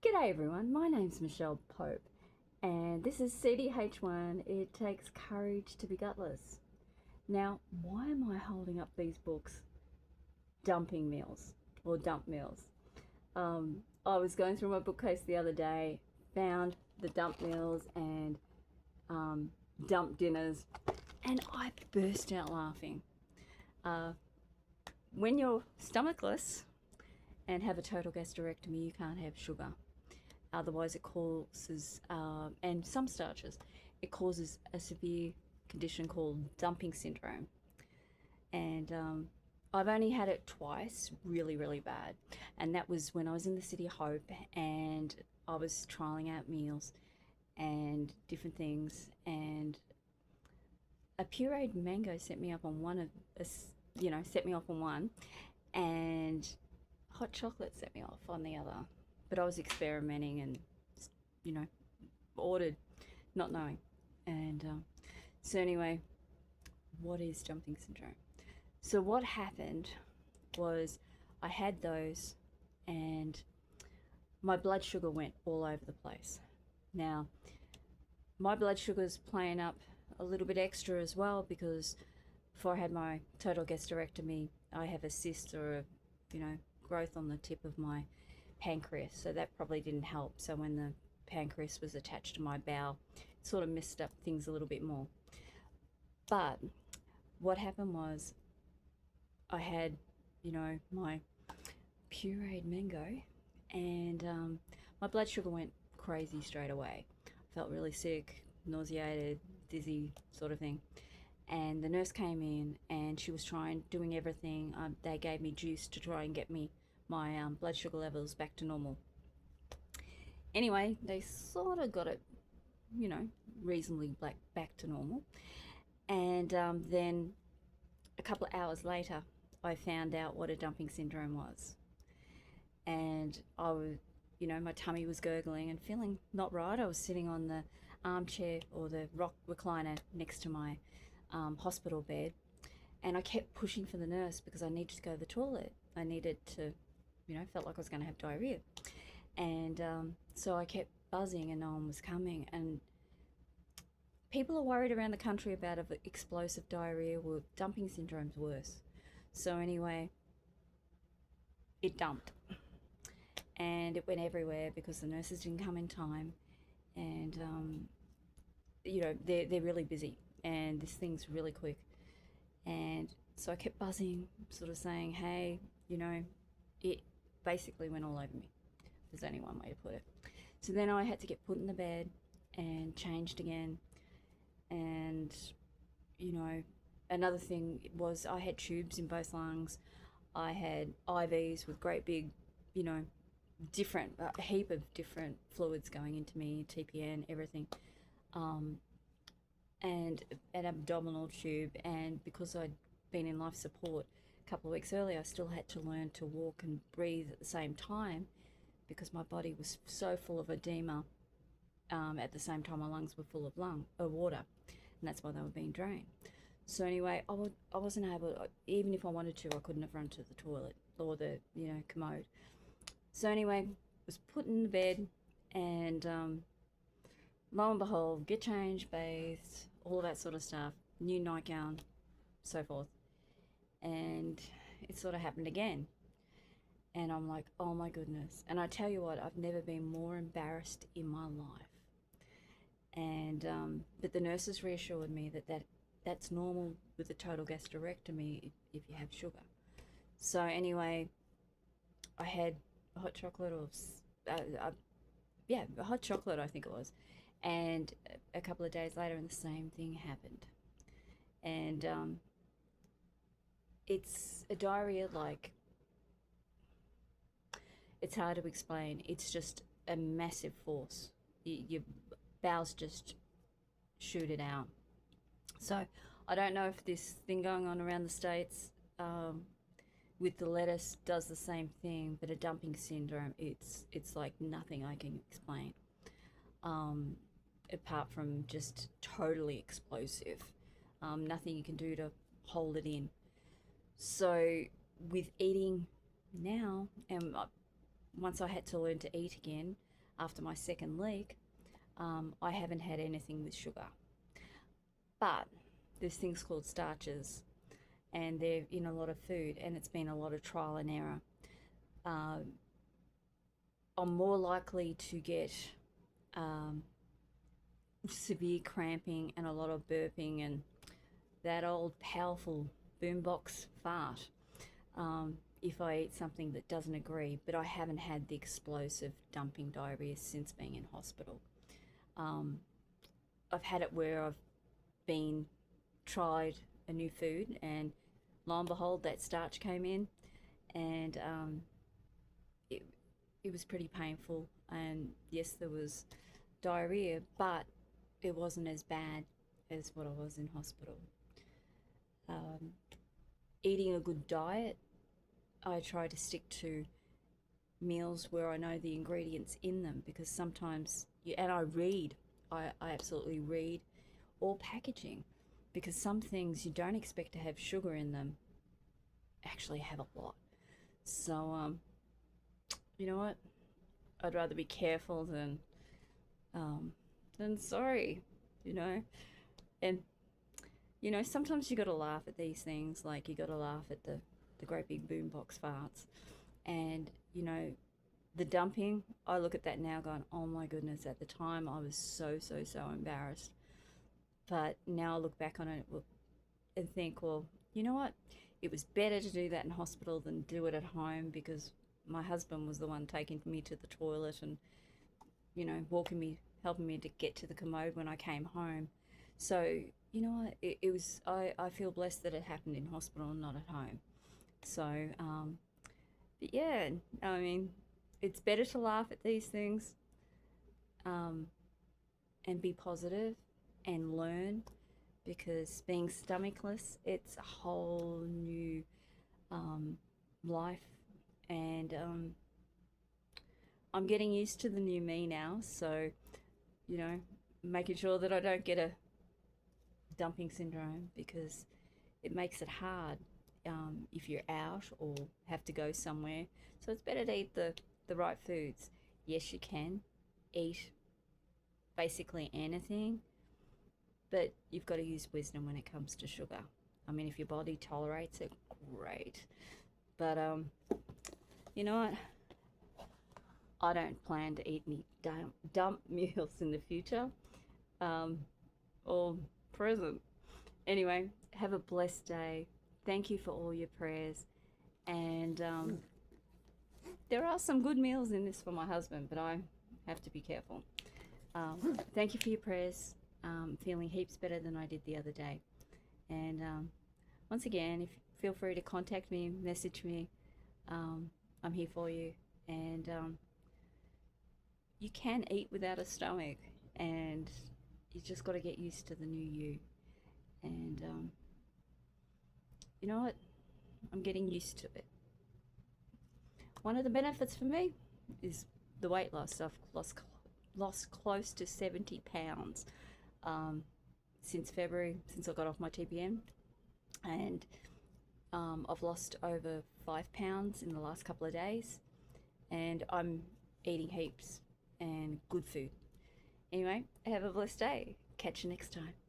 G'day everyone, my name's Michelle Pope and this is CDH1, It Takes Courage to be Gutless. Now, why am I holding up these books? Dumping meals, or dump meals. I was going through my bookcase the other day, found the dump meals and dump dinners, and I burst out laughing. When you're stomachless and have a total gastrectomy, you can't have sugar. Otherwise, it causes, and some starches, it causes a severe condition called dumping syndrome. And I've only had it twice, really, really bad. And that was when I was in the City of Hope and I was trialing out meals and different things. And a pureed mango set me up on one of, set me off on one, and hot chocolate set me off on the other. But I was experimenting and, you know, ordered, not knowing. And so anyway, what is dumping syndrome? So what happened was I had those and my blood sugar went all over the place. Now, my blood sugar's playing up a little bit extra as well because before I had my total gastrectomy, I have a cyst or a, growth on the tip of my pancreas, so that probably didn't help. So when the pancreas was attached to my bowel, it sort of messed up things a little bit more. But what happened was I had, my pureed mango, and my blood sugar went crazy straight away. I felt really sick, nauseated, dizzy, sort of thing. And the nurse came in and she was doing everything. They gave me juice to try and get my blood sugar levels back to normal. Anyway, they sort of got it, reasonably back to normal. And then a couple of hours later, I found out what a dumping syndrome was. And I was, my tummy was gurgling and feeling not right. I was sitting on the armchair or the rock recliner next to my hospital bed, and I kept pushing for the nurse because I needed to go to the toilet. I needed to, felt like I was going to have diarrhea. And so I kept buzzing and no one was coming. And people are worried around the country about explosive diarrhea. Well, dumping syndrome's worse. So anyway, it dumped. And it went everywhere because the nurses didn't come in time. And, they're really busy. And this thing's really quick. And so I kept buzzing, sort of saying, hey, it basically went all over me. There's only one way to put it. So then I had to get put in the bed and changed again. And, another thing was I had tubes in both lungs. I had IVs with great big, different, a heap of different fluids going into me, TPN, everything. And an abdominal tube, and because I'd been in life support a couple of weeks earlier, I still had to learn to walk and breathe at the same time because my body was so full of edema. At the same time, my lungs were full of water, and that's why they were being drained. So anyway, I wasn't able, even if I wanted to, I couldn't have run to the toilet or the commode. So anyway, was put in the bed, and lo and behold, get changed, bathed, all of that sort of stuff, new nightgown, so forth. And it sort of happened again. And I'm like, oh my goodness. And I tell you what, I've never been more embarrassed in my life. And but the nurses reassured me that's normal with a total gastrectomy if you have sugar. So anyway, I had hot chocolate or hot chocolate, I think it was. And a couple of days later, and the same thing happened. And it's a diarrhea it's hard to explain. It's just a massive force. Your bowels just shoot it out. So I don't know if this thing going on around the States with the lettuce does the same thing, but a dumping syndrome, it's like nothing I can explain. Apart from just totally explosive. Nothing you can do to hold it in. So with eating now, and once I had to learn to eat again, after my second leak, I haven't had anything with sugar. But there's things called starches, and they're in a lot of food, and it's been a lot of trial and error. Uh, I'm more likely to get um, severe cramping and a lot of burping and that old powerful boombox fart if I eat something that doesn't agree. But I haven't had the explosive dumping diarrhea since being in hospital. Um, I've had it where I've been tried a new food, and lo and behold, that starch came in, and it it was pretty painful. And yes, there was diarrhea, but it wasn't as bad as what I was in hospital. Um, Eating a good diet, I try to stick to meals where I know the ingredients in them, because sometimes and I read, I absolutely read all packaging, because some things you don't expect to have sugar in them actually have a lot. So, you know what? I'd rather be careful um, than sorry, you know? And, sometimes you got to laugh at these things, like you got to laugh at the great big boombox farts. And, the dumping, I look at that now going, oh my goodness, at the time I was so, so, so embarrassed. But now I look back on it and think, well, you know what? It was better to do that in hospital than do it at home, because my husband was the one taking me to the toilet and, walking me, helping me to get to the commode when I came home. So, you know what? It was, I feel blessed that it happened in hospital and not at home. So, but yeah, I mean, it's better to laugh at these things um, and be positive and learn, because being stomachless, it's a whole new um, life. And I'm getting used to the new me now. So, you know, making sure that I don't get a dumping syndrome, because it makes it hard if you're out or have to go somewhere. So it's better to eat the right foods. Yes, you can eat basically anything, but you've got to use wisdom when it comes to sugar. I mean, if your body tolerates it, great. But you know what? I don't plan to eat any dump meals in the future, um, or present. Anyway, have a blessed day. Thank you for all your prayers. And there are some good meals in this for my husband, but I have to be careful. Thank you for your prayers. Feeling heaps better than I did the other day. And once again, if feel free to contact me, message me. I'm here for you. And you can eat without a stomach, and you just got to get used to the new you. And you know what? I'm getting used to it. One of the benefits for me is the weight loss. I've lost close to 70 pounds since February, since I got off my TPN. And I've lost over 5 pounds in the last couple of days. And I'm eating heaps and good food. Anyway, have a blessed day. Catch you next time.